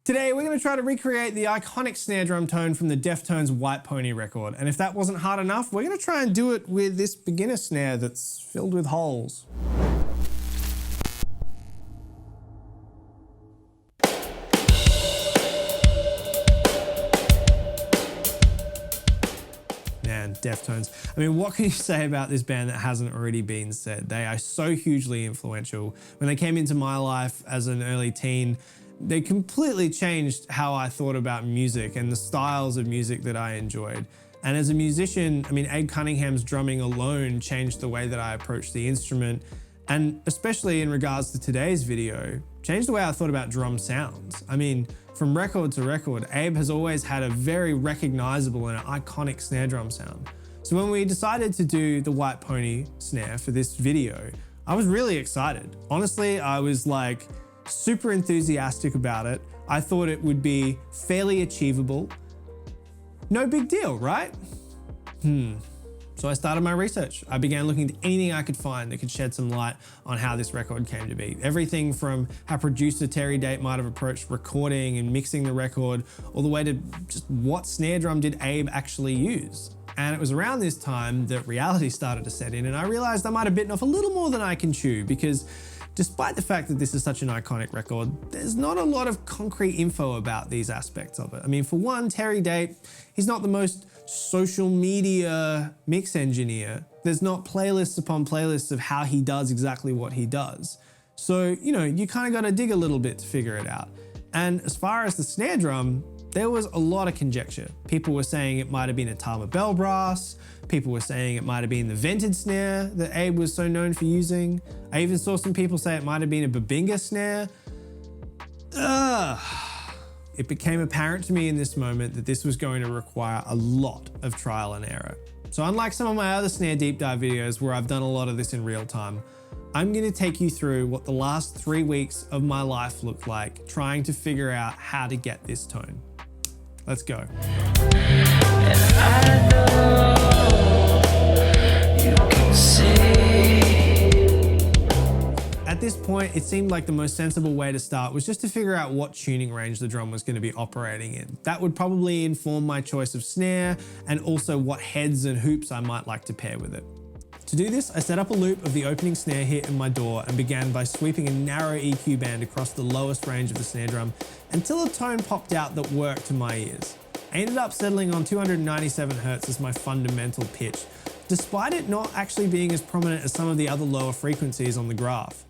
Today, we're going to try to recreate the iconic snare drum tone from the Deftones White Pony record. And if that wasn't hard enough, we're going to try and do it with this beginner snare that's filled with holes. Man, Deftones. I mean, what can you say about this band that hasn't already been said? They are so hugely influential. When they came into my life as an early teen, they completely changed how I thought about music and the styles of music that I enjoyed. And as a musician, I mean, Abe Cunningham's drumming alone changed the way that I approached the instrument. And especially in regards to today's video, changed the way I thought about drum sounds. I mean, from record to record, Abe has always had a very recognizable and iconic snare drum sound. So when we decided to do the White Pony snare for this video, I was really excited. Honestly, I was like super enthusiastic about it. I thought it would be fairly achievable. No big deal, right? So I started my research. I began looking at anything I could find that could shed some light on how this record came to be. Everything from how producer Terry Date might have approached recording and mixing the record, all the way to just what snare drum did Abe actually use. And it was around this time that reality started to set in, and I realized I might have bitten off a little more than I can chew, because despite the fact that this is such an iconic record, there's not a lot of concrete info about these aspects of it. I mean, for one, Terry Date, he's not the most social media mix engineer. There's not playlists upon playlists of how he does exactly what he does. So, you know, you kind of got to dig a little bit to figure it out. And as far as the snare drum, there was a lot of conjecture. People were saying it might have been a Tama bell brass. People were saying it might have been the vented snare that Abe was so known for using. I even saw some people say it might have been a Babinga snare. It became apparent to me in this moment that this was going to require a lot of trial and error. So unlike some of my other snare deep dive videos where I've done a lot of this in real time, I'm going to take you through what the last 3 weeks of my life looked like trying to figure out how to get this tone. Let's go. At this point, it seemed like the most sensible way to start was just to figure out what tuning range the drum was going to be operating in. That would probably inform my choice of snare and also what heads and hoops I might like to pair with it. To do this, I set up a loop of the opening snare hit in my DAW and began by sweeping a narrow EQ band across the lowest range of the snare drum until a tone popped out that worked to my ears. I ended up settling on 297 Hz as my fundamental pitch, despite it not actually being as prominent as some of the other lower frequencies on the graph.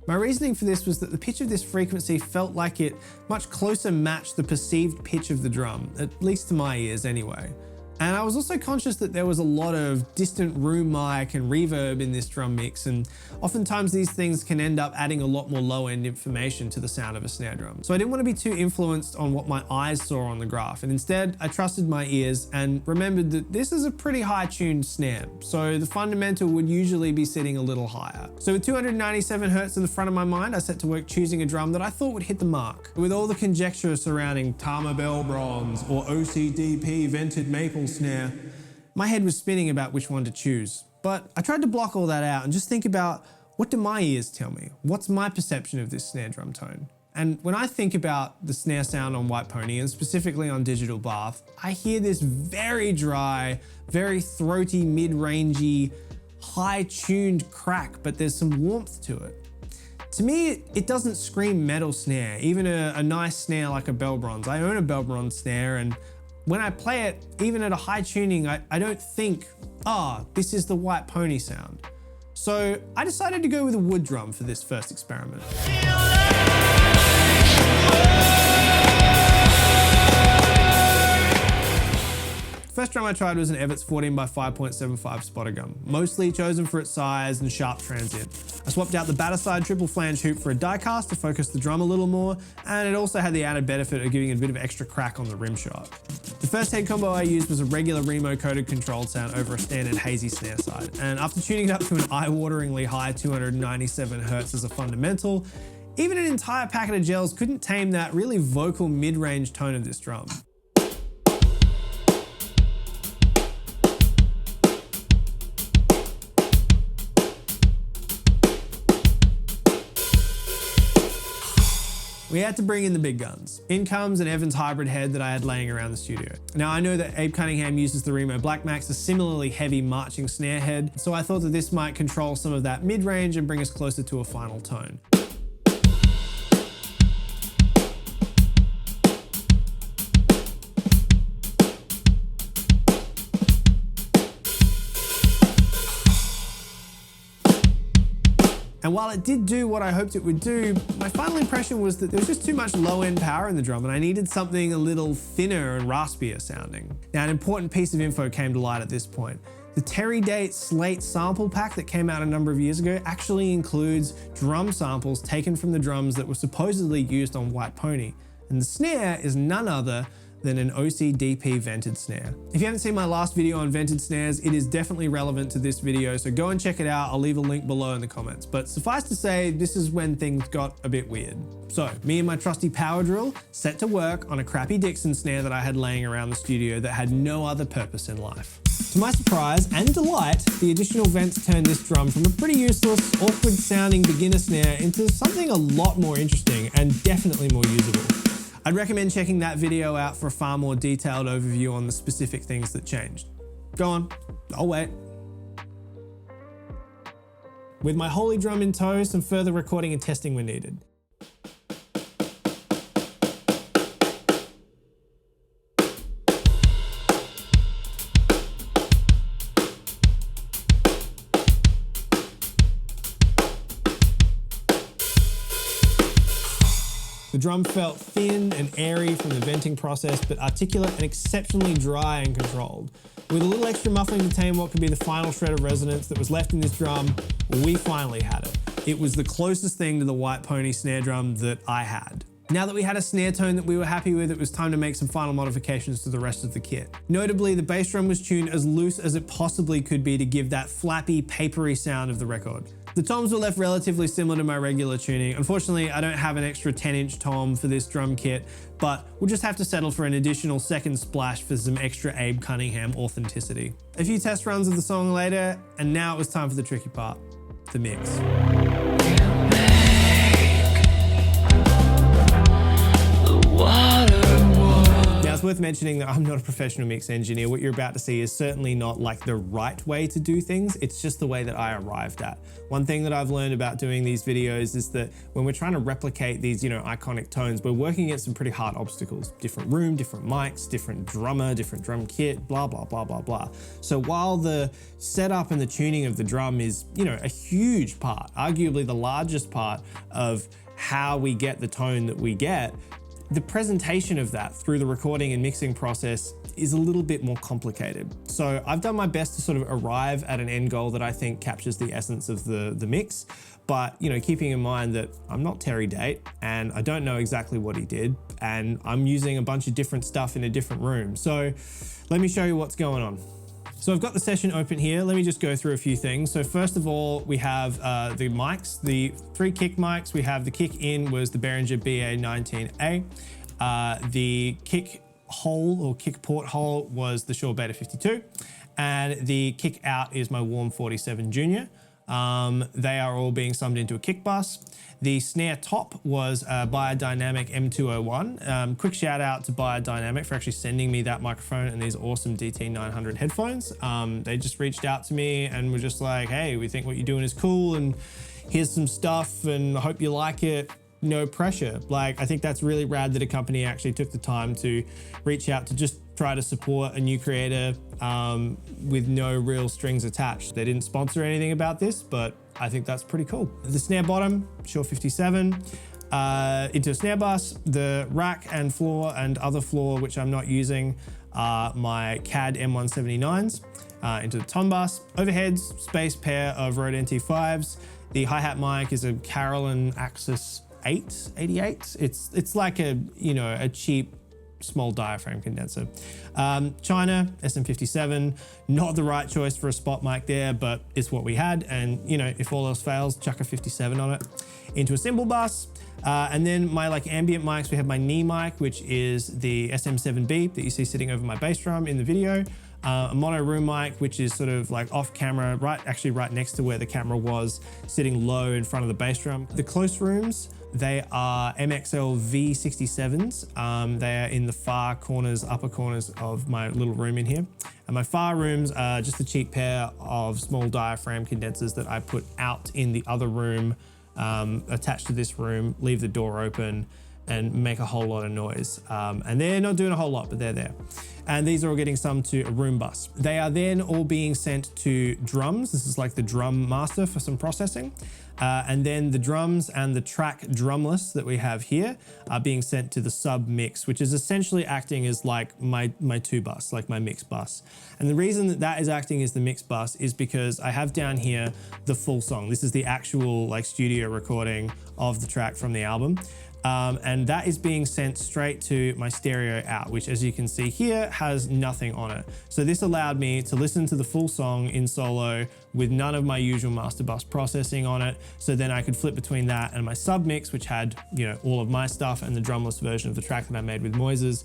My reasoning for this was that the pitch of this frequency felt like it much closer matched the perceived pitch of the drum, at least to my ears anyway. And I was also conscious that there was a lot of distant room mic and reverb in this drum mix, and oftentimes these things can end up adding a lot more low-end information to the sound of a snare drum. So I didn't want to be too influenced on what my eyes saw on the graph, and instead I trusted my ears and remembered that this is a pretty high-tuned snare, so the fundamental would usually be sitting a little higher. So with 297 Hz in the front of my mind, I set to work choosing a drum that I thought would hit the mark. With all the conjecture surrounding Tama bell bronze or OCDP vented maple snare, my head was spinning about which one to choose. But I tried to block all that out and just think about, what do my ears tell me? What's my perception of this snare drum tone? And when I think about the snare sound on White Pony, and specifically on Digital Bath, I hear this very dry, very throaty, mid-rangey, high-tuned crack, but there's some warmth to it. To me, it doesn't scream metal snare, even a nice snare like a bell bronze. I own a bell bronze snare, and when I play it, even at a high tuning, I don't think, this is the White Pony sound. So I decided to go with a wood drum for this first experiment. First drum I tried was an Evetts 14x5.75 Spotted Gum, mostly chosen for its size and sharp transient. I swapped out the batter side triple flange hoop for a die cast to focus the drum a little more, and it also had the added benefit of giving it a bit of extra crack on the rim shot. The first head combo I used was a regular Remo coded controlled sound over a standard Hazy snare side, and after tuning it up to an eye-wateringly high 297 Hz as a fundamental, even an entire packet of gels couldn't tame that really vocal mid-range tone of this drum. We had to bring in the big guns. In comes an Evans hybrid head that I had laying around the studio. Now I know that Abe Cunningham uses the Remo Black Max, a similarly heavy marching snare head, so I thought that this might control some of that mid-range and bring us closer to a final tone. And while it did do what I hoped it would do, my final impression was that there was just too much low-end power in the drum and I needed something a little thinner and raspier sounding. Now, an important piece of info came to light at this point. The Terry Date Slate sample pack that came out a number of years ago actually includes drum samples taken from the drums that were supposedly used on White Pony. And the snare is none other than an OCDP vented snare. If you haven't seen my last video on vented snares, it is definitely relevant to this video, so go and check it out. I'll leave a link below in the comments. But suffice to say, this is when things got a bit weird. So me and my trusty power drill set to work on a crappy Dixon snare that I had laying around the studio that had no other purpose in life. To my surprise and delight, the additional vents turned this drum from a pretty useless, awkward sounding beginner snare into something a lot more interesting and definitely more usable. I'd recommend checking that video out for a far more detailed overview on the specific things that changed. Go on, I'll wait. With my holy drum in tow, some further recording and testing were needed. The drum felt thin and airy from the venting process, but articulate and exceptionally dry and controlled. With a little extra muffling to tame what could be the final shred of resonance that was left in this drum, we finally had it. It was the closest thing to the White Pony snare drum that I had. Now that we had a snare tone that we were happy with, it was time to make some final modifications to the rest of the kit. Notably, the bass drum was tuned as loose as it possibly could be to give that flappy, papery sound of the record. The toms were left relatively similar to my regular tuning. Unfortunately, I don't have an extra 10-inch tom for this drum kit, but we'll just have to settle for an additional second splash for some extra Abe Cunningham authenticity. A few test runs of the song later, and now it was time for the tricky part, the mix. Now, it's worth mentioning that I'm not a professional mix engineer. What you're about to see is certainly not like the right way to do things. It's just the way that I arrived at. One thing that I've learned about doing these videos is that when we're trying to replicate these, iconic tones, we're working against some pretty hard obstacles. Different room, different mics, different drummer, different drum kit, blah, blah, blah, blah, blah. So while the setup and the tuning of the drum is, a huge part, arguably the largest part of how we get the tone that we get, the presentation of that through the recording and mixing process is a little bit more complicated. So I've done my best to sort of arrive at an end goal that I think captures the essence of the mix, but keeping in mind that I'm not Terry Date and I don't know exactly what he did, and I'm using a bunch of different stuff in a different room. So let me show you what's going on. So I've got the session open here. Let me just go through a few things. So first of all, we have the mics, the 3 kick mics. We have the kick in was the Behringer BA19A. The kick hole or kick port hole was the Shure Beta 52. And the kick out is my Warm 47 Junior. They are all being summed into a kick bus. The snare top was a Biodynamic M201. Quick shout out to Biodynamic for actually sending me that microphone and these awesome DT900 headphones. They just reached out to me and were just like, hey, we think what you're doing is cool and here's some stuff and I hope you like it. No pressure. Like, I think that's really rad that a company actually took the time to reach out to just try to support a new creator with no real strings attached. They didn't sponsor anything about this, but I think that's pretty cool. The snare bottom, Shure 57, into a snare bus. The rack and floor and other floor, which I'm not using, are my CAD M179s into the tom bus. Overheads, space pair of Rode NT5s. The hi-hat mic is a Carolyn Axis 88. It's like a cheap small diaphragm condenser. China SM57, not the right choice for a spot mic there, but it's what we had. And if all else fails, chuck a 57 on it. Into a cymbal bus. And then my ambient mics, we have my knee mic, which is the SM7B that you see sitting over my bass drum in the video. A mono room mic, which is sort of like off camera, right next to where the camera was, sitting low in front of the bass drum. The close rooms They are MXL V67s. They are in the far corners, upper corners of my little room in here. And my far rooms are just a cheap pair of small diaphragm condensers that I put out in the other room, attached to this room, leave the door open, and make a whole lot of noise. And they're not doing a whole lot, but they're there. And these are all getting some to a room bus. They are then all being sent to drums. This is like the drum master for some processing. And then the drums and the track drumless that we have here are being sent to the sub mix, which is essentially acting as like my two bus, like my mix bus. And the reason that that is acting as the mix bus is because I have down here the full song. This is the actual like studio recording of the track from the album. And that is being sent straight to my stereo out, which as you can see here has nothing on it. So this allowed me to listen to the full song in solo with none of my usual master bus processing on it. So then I could flip between that and my sub mix, which had, you know, all of my stuff and the drumless version of the track that I made with Moises,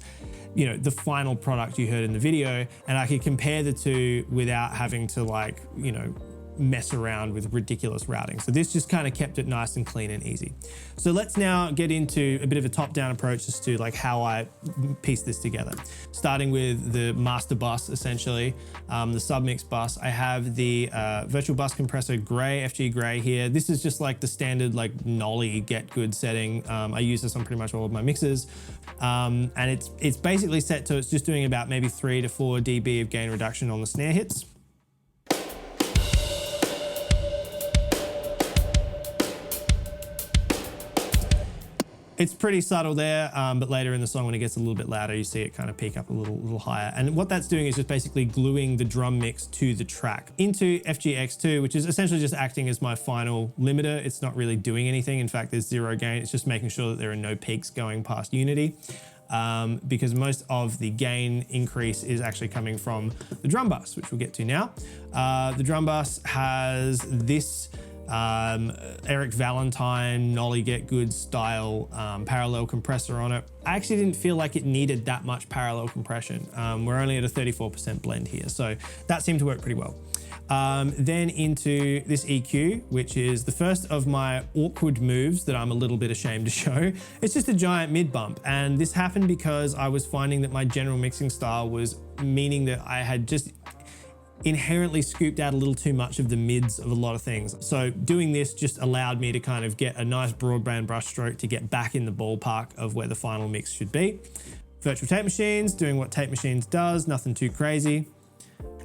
you know, the final product you heard in the video. And I could compare the two without having to like, you know, mess around with ridiculous routing. So this just kind of kept it nice and clean and easy. So let's now get into a bit of a top-down approach as to like how I piece this together. Starting with the master bus, essentially, the submix bus. I have the virtual bus compressor gray, FG gray here. This is just like the standard like Nolly get good setting. I use this on pretty much all of my mixes. And it's basically set to, it's just doing about maybe 3 to 4 dB of gain reduction on the snare hits. It's pretty subtle there, but later in the song when it gets a little bit louder, you see it kind of peak up a little higher. And what that's doing is just basically gluing the drum mix to the track into FGX2, which is essentially just acting as my final limiter. It's not really doing anything. In fact, there's zero gain. It's just making sure that there are no peaks going past unity. Because most of the gain increase is actually coming from the drum bus, which we'll get to now. The drum bus has this Eric Valentine Nolly Get Good style parallel compressor on it. I actually didn't feel like it needed that much parallel compression. We're only at a 34% blend here, so that seemed to work pretty well. Then into this EQ, which is the first of my awkward moves that I'm a little bit ashamed to show. It's just a giant mid bump, and this happened because I was finding that my general mixing style was meaning that I had just inherently scooped out a little too much of the mids of a lot of things. So doing this just allowed me to kind of get a nice broadband brush stroke to get back in the ballpark of where the final mix should be. Virtual tape machines, doing what tape machines does, nothing too crazy.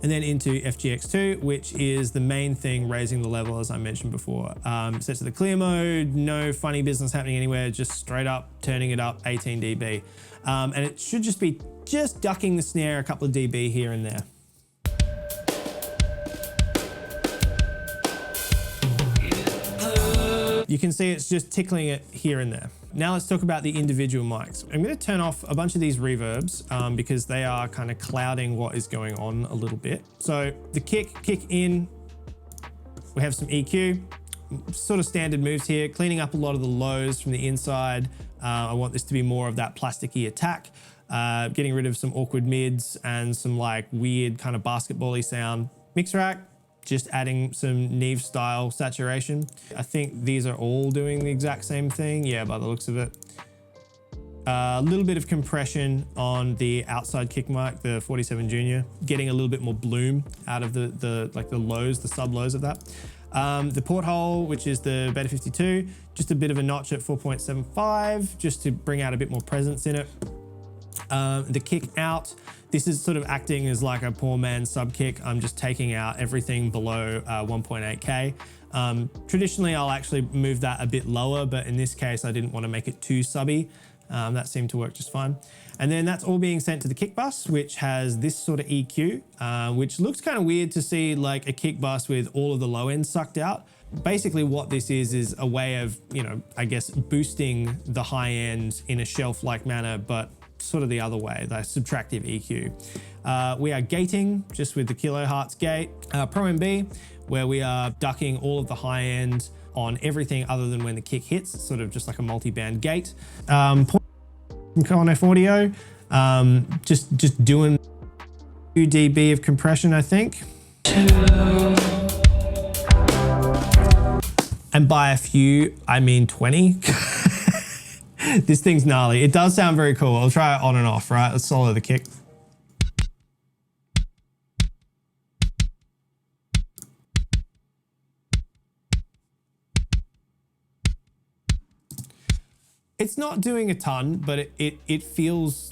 And then into FGX2, which is the main thing, raising the level, as I mentioned before. Set to the clear mode, no funny business happening anywhere, just straight up, turning it up 18 dB. And it should just be just ducking the snare a couple of dB here and there. You can see it's just tickling it here and there. Now let's talk about the individual mics. I'm going to turn off a bunch of these reverbs because they are kind of clouding what is going on a little bit. So the kick in, we have some EQ, sort of standard moves here, cleaning up a lot of the lows from the inside. I want this to be more of that plasticky attack, getting rid of some awkward mids and some like weird kind of basketball-y sound. Mix rack, just adding some Neve style saturation. I think these are all doing the exact same thing. Yeah, by the looks of it. A little bit of compression on the outside kick mic, the 47 Junior, getting a little bit more bloom out of the lows, the sub lows of that. The porthole, which is the Beta 52, just a bit of a notch at 4.75, just to bring out a bit more presence in it. The kick out, this is sort of acting as like a poor man's sub kick. I'm just taking out everything below 1.8K. Traditionally, I'll actually move that a bit lower, but in this case, I didn't want to make it too subby. That seemed to work just fine. And then that's all being sent to the kick bus, which has this sort of EQ, which looks kind of weird to see like a kick bus with all of the low end sucked out. Basically what this is a way of, you know, I guess boosting the high end in a shelf-like manner, but sort of the other way, the subtractive EQ. We are gating just with the kilohertz gate. Pro MB, where we are ducking all of the high end on everything other than when the kick hits. It's sort of just like a multi-band gate. From KONF Audio, just doing 2 dB of compression, I think. And by a few, I mean 20. This thing's gnarly. It does sound very cool. I'll try it on and off, right? Let's solo the kick. It's not doing a ton, but it feels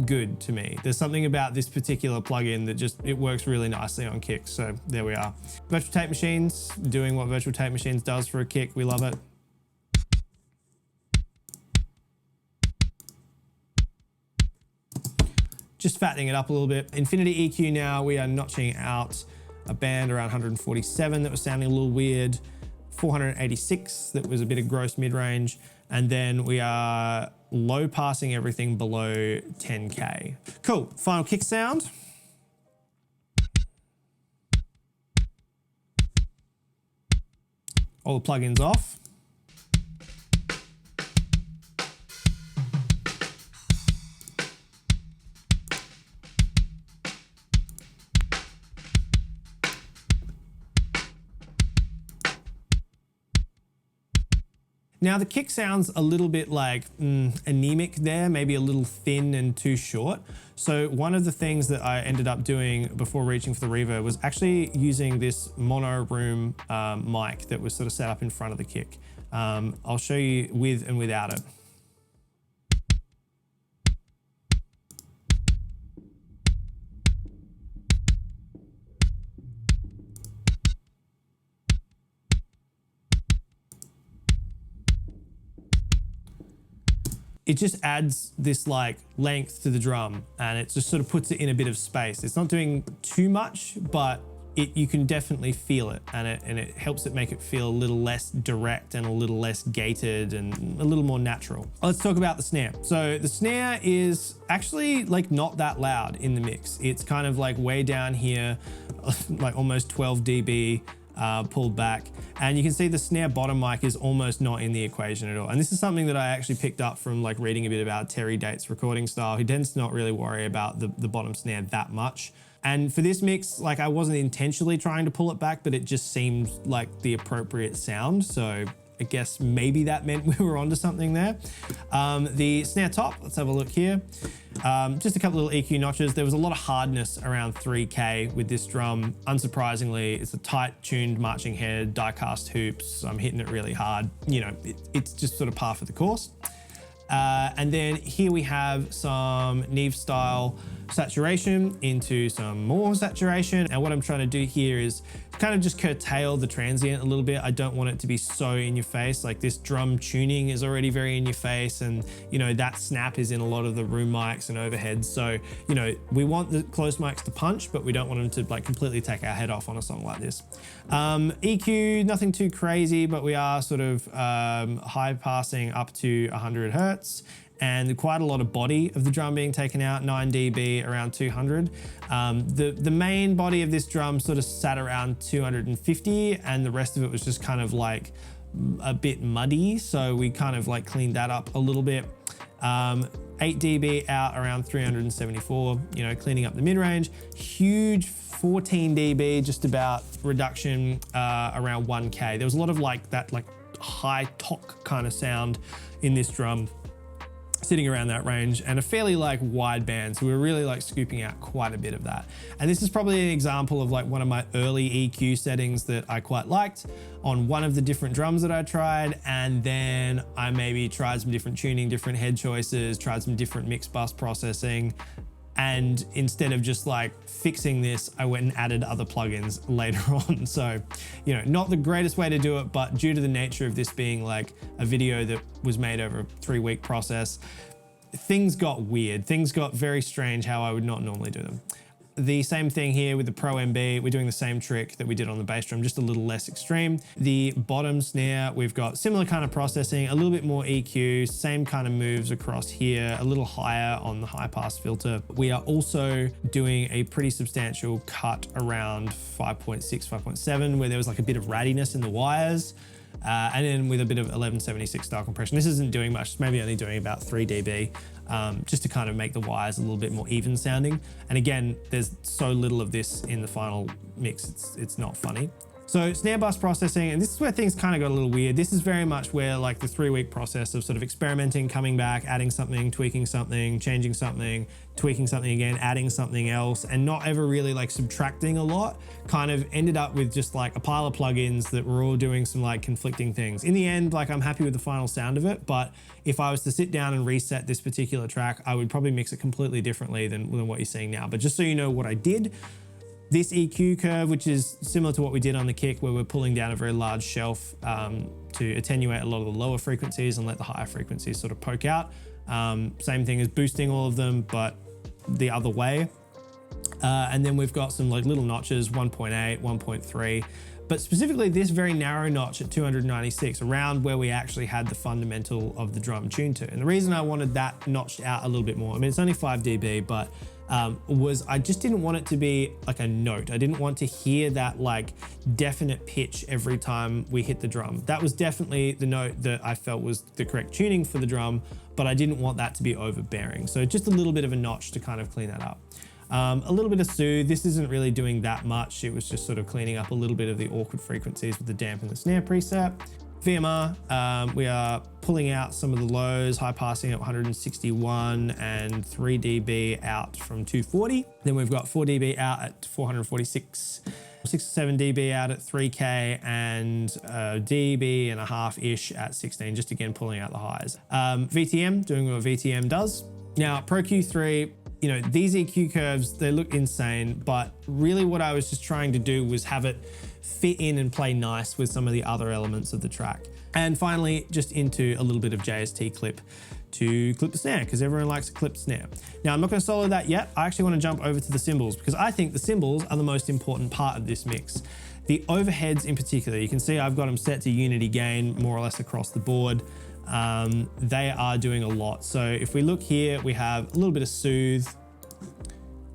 good to me. There's something about this particular plugin that just, it works really nicely on kicks. So there we are. Virtual tape machines, doing what virtual tape machines does for a kick. We love it. Just fattening it up a little bit. Infinity EQ now, we are notching out a band around 147 that was sounding a little weird, 486 that was a bit of gross mid-range, and then we are low passing everything below 10K. Cool, final kick sound. All the plugins off. Now the kick sounds a little bit like anemic there, maybe a little thin and too short. So one of the things that I ended up doing before reaching for the reverb was actually using this mono room mic that was sort of set up in front of the kick. I'll show you with and without it. It just adds this like length to the drum, and it just sort of puts it in a bit of space. It's not doing too much, but you can definitely feel it, and it helps it make it feel a little less direct and a little less gated and a little more natural. Let's talk about the snare. So the snare is actually like not that loud in the mix. It's kind of like way down here, like almost 12 dB. Pulled back, and you can see the snare bottom mic is almost not in the equation at all. And this is something that I actually picked up from like reading a bit about Terry Date's recording style. He tends to not really worry about the bottom snare that much. And for this mix, like I wasn't intentionally trying to pull it back, but it just seemed like the appropriate sound. So I guess maybe that meant we were onto something there. The snare top, let's have a look here. Just a couple little EQ notches. There was a lot of hardness around 3K with this drum. Unsurprisingly, it's a tight tuned marching head, die-cast hoops. I'm hitting it really hard. You know, it's just sort of par for the course. And then here we have some Neve style saturation into some more saturation. And what I'm trying to do here is kind of just curtail the transient a little bit. I don't want it to be so in your face. Like this drum tuning is already very in your face, and you know, that snap is in a lot of the room mics and overheads. So, you know, we want the close mics to punch, but we don't want them to like completely take our head off on a song like this. EQ, nothing too crazy, but we are sort of high passing up to 100 Hertz. And quite a lot of body of the drum being taken out, 9 dB, around 200. The main body of this drum sort of sat around 250, and the rest of it was just kind of like a bit muddy. So we kind of like cleaned that up a little bit. 8 dB out around 374, you know, cleaning up the mid-range. Huge 14 dB, just about reduction around 1K. There was a lot of like that like high talk kind of sound in this drum, sitting around that range, and a fairly like wide band. So we were really like scooping out quite a bit of that. And this is probably an example of like one of my early EQ settings that I quite liked on one of the different drums that I tried. And then I maybe tried some different tuning, different head choices, tried some different mix bus processing. And instead of just like fixing this, I went and added other plugins later on. So, you know, not the greatest way to do it, but due to the nature of this being like a video that was made over a 3-week process, things got weird. Things got very strange how I would not normally do them. The same thing here with the Pro MB. We're doing the same trick that we did on the bass drum, just a little less extreme. The bottom snare, we've got similar kind of processing, a little bit more EQ, same kind of moves across here, a little higher on the high pass filter. We are also doing a pretty substantial cut around 5.6, 5.7, where there was like a bit of rattiness in the wires. And then with a bit of 1176 style compression. This isn't doing much, it's maybe only doing about 3 dB, just to kind of make the wires a little bit more even sounding. And again, there's so little of this in the final mix, it's not funny. So snare bus processing, and this is where things kind of got a little weird. This is very much where like the 3-week process of sort of experimenting, coming back, adding something, tweaking something, changing something, tweaking something again, adding something else, and not ever really like subtracting a lot, kind of ended up with just like a pile of plugins that were all doing some like conflicting things. In the end, like I'm happy with the final sound of it, but if I was to sit down and reset this particular track, I would probably mix it completely differently than what you're seeing now. But just so you know what I did, this EQ curve, which is similar to what we did on the kick, where we're pulling down a very large shelf to attenuate a lot of the lower frequencies and let the higher frequencies sort of poke out. Same thing as boosting all of them, but the other way. And then we've got some like little notches, 1.8, 1.3, but specifically this very narrow notch at 296, around where we actually had the fundamental of the drum tuned to. And the reason I wanted that notched out a little bit more, I mean, it's only 5 dB, but was I just didn't want it to be like a note. I didn't want to hear that like definite pitch every time we hit the drum. That was definitely the note that I felt was the correct tuning for the drum, but I didn't want that to be overbearing. So just a little bit of a notch to kind of clean that up. A little bit of soothe. This isn't really doing that much. It was just sort of cleaning up a little bit of the awkward frequencies with the damp and the snare preset. VMR, we are pulling out some of the lows, high passing at 161 and 3 dB out from 240. Then we've got 4 dB out at 446, 6 or 7 dB out at 3K, and dB and a half-ish at 16, just again pulling out the highs. VTM, doing what VTM does. Now, Pro Q3, you know, these EQ curves, they look insane, but really what I was just trying to do was have it fit in and play nice with some of the other elements of the track. And finally, just into a little bit of JST clip to clip the snare, because everyone likes a clipped snare. Now, I'm not going to solo that yet. I actually want to jump over to the cymbals, because I think the cymbals are the most important part of this mix. The overheads in particular, you can see I've got them set to unity gain more or less across the board. They are doing a lot. So if we look here, we have a little bit of soothe,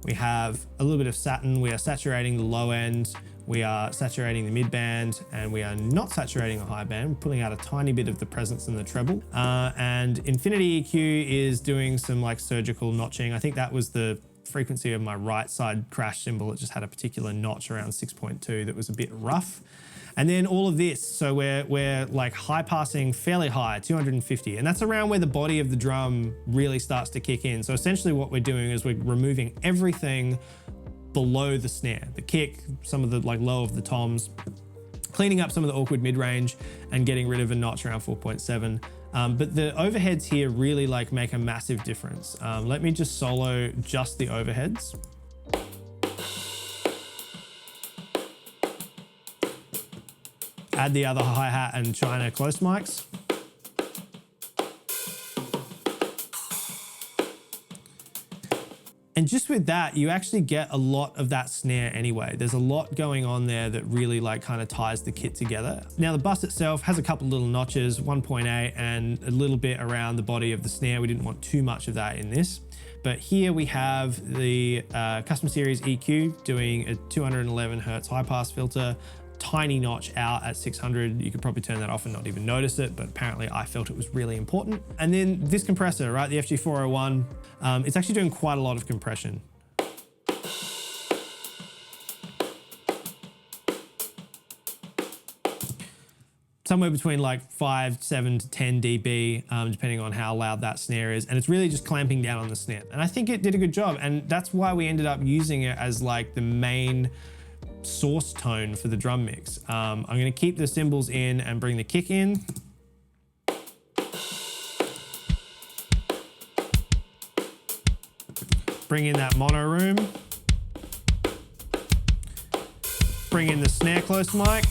we have a little bit of satin, we are saturating the low end, we are saturating the mid band, and we are not saturating the high band. We're pulling out a tiny bit of the presence in the treble. And Infinity EQ is doing some like surgical notching. I think that was the frequency of my right side crash cymbal. It just had a particular notch around 6.2 that was a bit rough. And then all of this, so we're like high passing fairly high, 250, and that's around where the body of the drum really starts to kick in. So essentially what we're doing is we're removing everything below the snare, the kick, some of the like low of the toms, cleaning up some of the awkward mid-range and getting rid of a notch around 4.7. But the overheads here really like make a massive difference. Let me just solo just the overheads. Add the other hi-hat and China close mics. And just with that, you actually get a lot of that snare anyway. There's a lot going on there that really like kind of ties the kit together. Now the bus itself has a couple little notches, 1.8 and a little bit around the body of the snare. We didn't want too much of that in this. But here we have the Custom Series EQ doing a 211 Hertz high pass filter, tiny notch out at 600. You could probably turn that off and not even notice it, but apparently I felt it was really important. And then this compressor, right, the FG401, it's actually doing quite a lot of compression. Somewhere between like 5, 7 to 10 dB, depending on how loud that snare is. And it's really just clamping down on the snare. And I think it did a good job. And that's why we ended up using it as like the main source tone for the drum mix. I'm gonna keep the cymbals in and bring the kick in. Bring in that mono room. Bring in the snare close mic.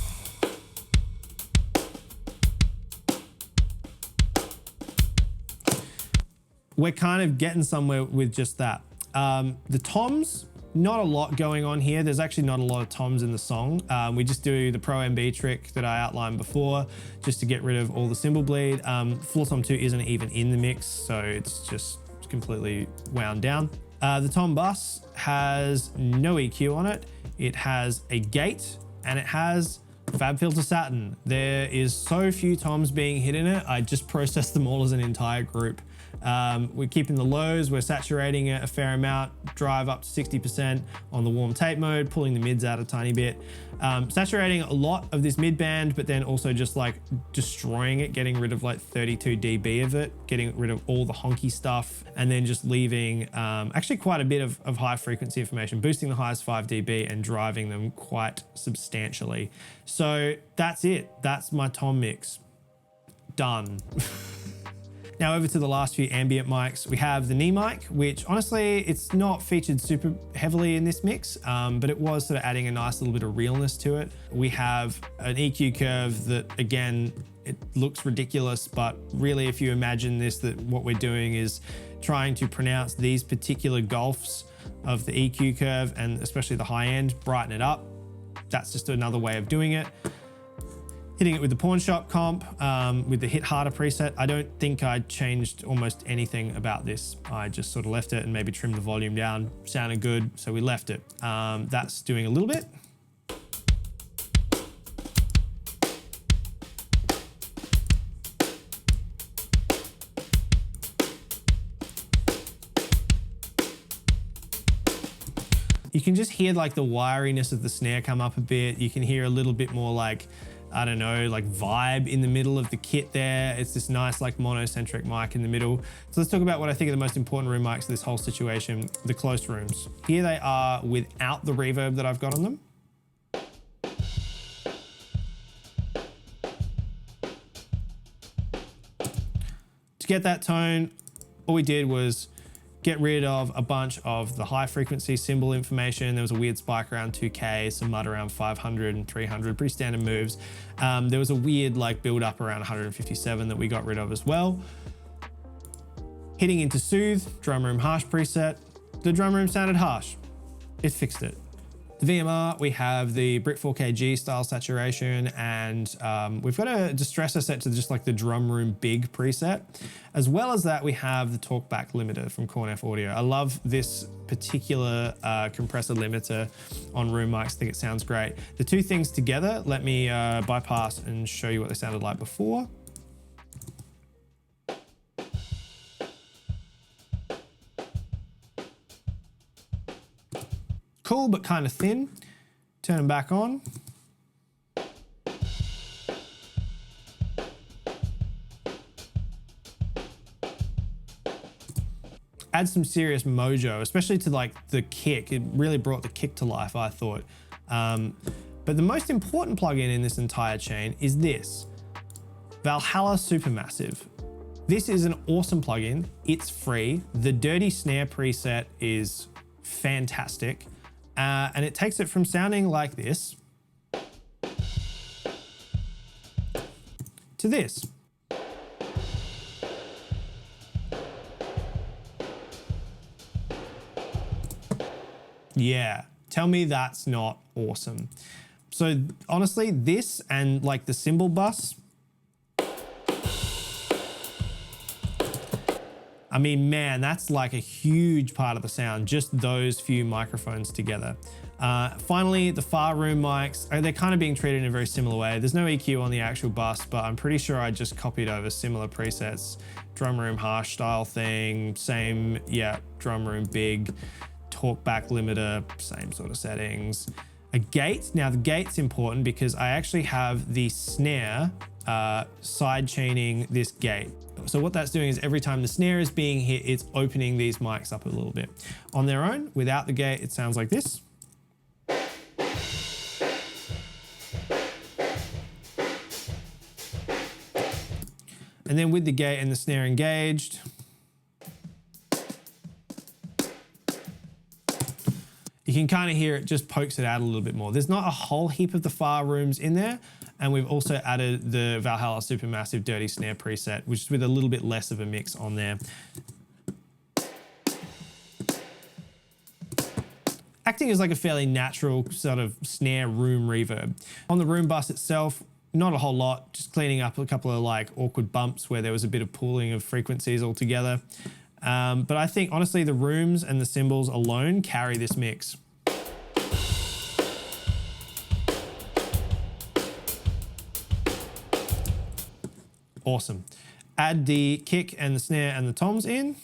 We're kind of getting somewhere with just that. The toms, not a lot going on here. There's actually not a lot of toms in the song. We just do the Pro MB trick that I outlined before, just to get rid of all the cymbal bleed. Floor Tom 2 isn't even in the mix, so it's just completely wound down. The tom bus has no EQ on it. It has a gate and it has FabFilter Satin. There is so few toms being hit in it. I just processed them all as an entire group. We're keeping the lows, we're saturating it a fair amount, drive up to 60% on the warm tape mode, pulling the mids out a tiny bit. Saturating a lot of this mid band, but then also just like destroying it, getting rid of like 32 dB of it, getting rid of all the honky stuff, and then just leaving actually quite a bit of high frequency information, boosting the highs 5 dB and driving them quite substantially. So that's it. That's my tom mix. Done. Now over to the last few ambient mics. We have the knee mic, which honestly, it's not featured super heavily in this mix, but it was sort of adding a nice little bit of realness to it. We have an EQ curve that, again, it looks ridiculous, but really if you imagine this, that what we're doing is trying to pronounce these particular gulfs of the EQ curve, and especially the high end, brighten it up. That's just another way of doing it. Hitting it with the pawn shop comp, with the hit harder preset. I don't think I changed almost anything about this. I just sort of left it and maybe trimmed the volume down. Sounded good, so we left it. That's doing a little bit. You can just hear like the wiriness of the snare come up a bit. You can hear a little bit more like, I don't know, like vibe in the middle of the kit there. It's this nice like monocentric mic in the middle. So let's talk about what I think are the most important room mics of this whole situation, the close rooms. Here they are without the reverb that I've got on them. To get that tone, all we did was get rid of a bunch of the high frequency cymbal information. There was a weird spike around 2K, some mud around 500 and 300, pretty standard moves. There was a weird like build up around 157 that we got rid of as well. Hitting into Soothe, drum room harsh preset. The drum room sounded harsh. It fixed it. The VMR, we have the Brit 4KG style saturation, and we've got a distressor set to just like the drum room big preset. As well as that, we have the talkback limiter from Cornef Audio. I love this particular compressor limiter on room mics. I think it sounds great. The two things together, let me bypass and show you what they sounded like before. Cool, but kind of thin. Turn them back on. Add some serious mojo, especially to like the kick. It really brought the kick to life, I thought. But the most important plugin in this entire chain is this, Valhalla Supermassive. This is an awesome plugin. It's free. The dirty snare preset is fantastic. And it takes it from sounding like this to this. Yeah, tell me that's not awesome. So honestly, this and like the cymbal bus, I mean, man, that's like a huge part of the sound, just those few microphones together. Finally, the far room mics, they're kind of being treated in a very similar way. There's no EQ on the actual bus, but I'm pretty sure I just copied over similar presets. Drum room harsh style thing, same, yeah, drum room big, talkback limiter, same sort of settings. A gate, now the gate's important because I actually have the snare side chaining this gate. So what that's doing is every time the snare is being hit, it's opening these mics up a little bit. On their own, without the gate, it sounds like this. And then with the gate and the snare engaged, you can kind of hear it just pokes it out a little bit more. There's not a whole heap of the far rooms in there. And we've also added the Valhalla Supermassive dirty snare preset, which is with a little bit less of a mix on there. Acting as like a fairly natural sort of snare room reverb. On the room bus itself, not a whole lot, just cleaning up a couple of like awkward bumps where there was a bit of pooling of frequencies altogether. But I think honestly, the rooms and the cymbals alone carry this mix. Awesome. add the kick and the snare and the toms in.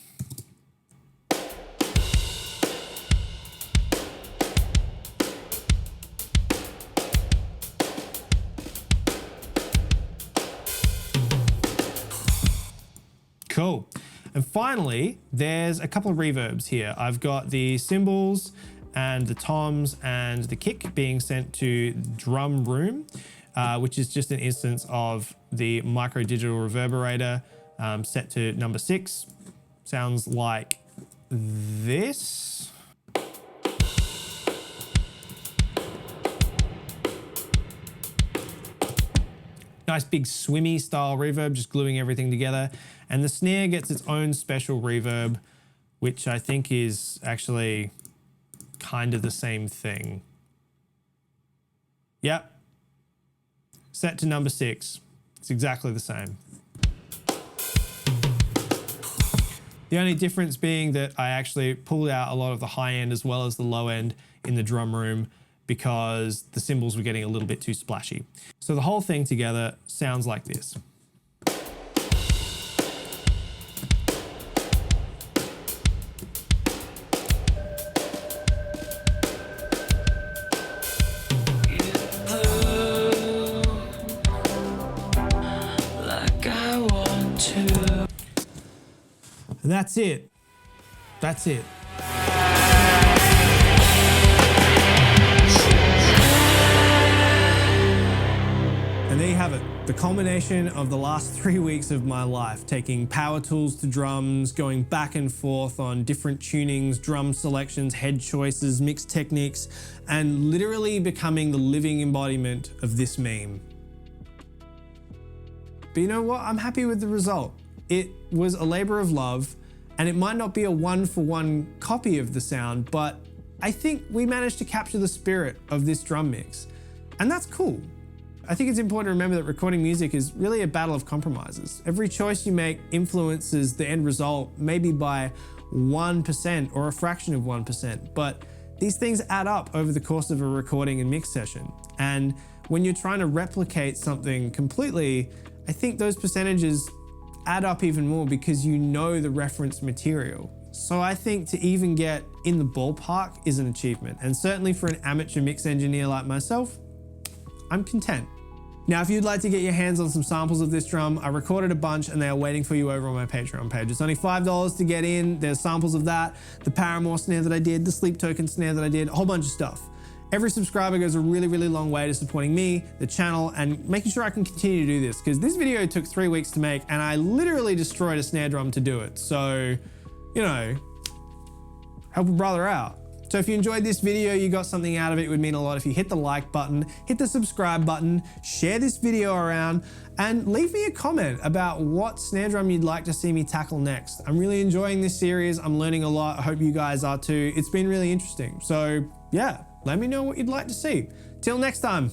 Cool. And finally, there's a couple of reverbs here. I've got the cymbals and the toms and the kick being sent to drum room, which is just an instance of the micro digital reverberator set to number 6. Sounds like this. Nice big swimmy style reverb, just gluing everything together. And the snare gets its own special reverb, which I think is actually kind of the same thing. Yep. Set to number 6. It's exactly the same. The only difference being that I actually pulled out a lot of the high end as well as the low end in the drum room because the cymbals were getting a little bit too splashy. So the whole thing together sounds like this. And that's it. That's it. And there you have it. The culmination of the last 3 weeks of my life, taking power tools to drums, going back and forth on different tunings, drum selections, head choices, mix techniques, and literally becoming the living embodiment of this meme. But you know what? I'm happy with the result. It was a labor of love, and it might not be a one-for-one copy of the sound, but I think we managed to capture the spirit of this drum mix. And that's cool. I think it's important to remember that recording music is really a battle of compromises. Every choice you make influences the end result, maybe by 1% or a fraction of 1%, but these things add up over the course of a recording and mix session. And when you're trying to replicate something completely, I think those percentages add up even more because you know the reference material. So I think to even get in the ballpark is an achievement. And certainly for an amateur mix engineer like myself, I'm content. Now, if you'd like to get your hands on some samples of this drum, I recorded a bunch and they are waiting for you over on my Patreon page. It's only $5 to get in. There's samples of that, the Paramore snare that I did, the Sleep Token snare that I did, a whole bunch of stuff. Every subscriber goes a really, really long way to supporting me, the channel, and making sure I can continue to do this, because this video took 3 weeks to make and I literally destroyed a snare drum to do it. So, you know, help a brother out. So if you enjoyed this video, you got something out of it, it would mean a lot if you hit the like button, hit the subscribe button, share this video around, and leave me a comment about what snare drum you'd like to see me tackle next. I'm really enjoying this series. I'm learning a lot. I hope you guys are too. It's been really interesting. So yeah, let me know what you'd like to see. Till next time.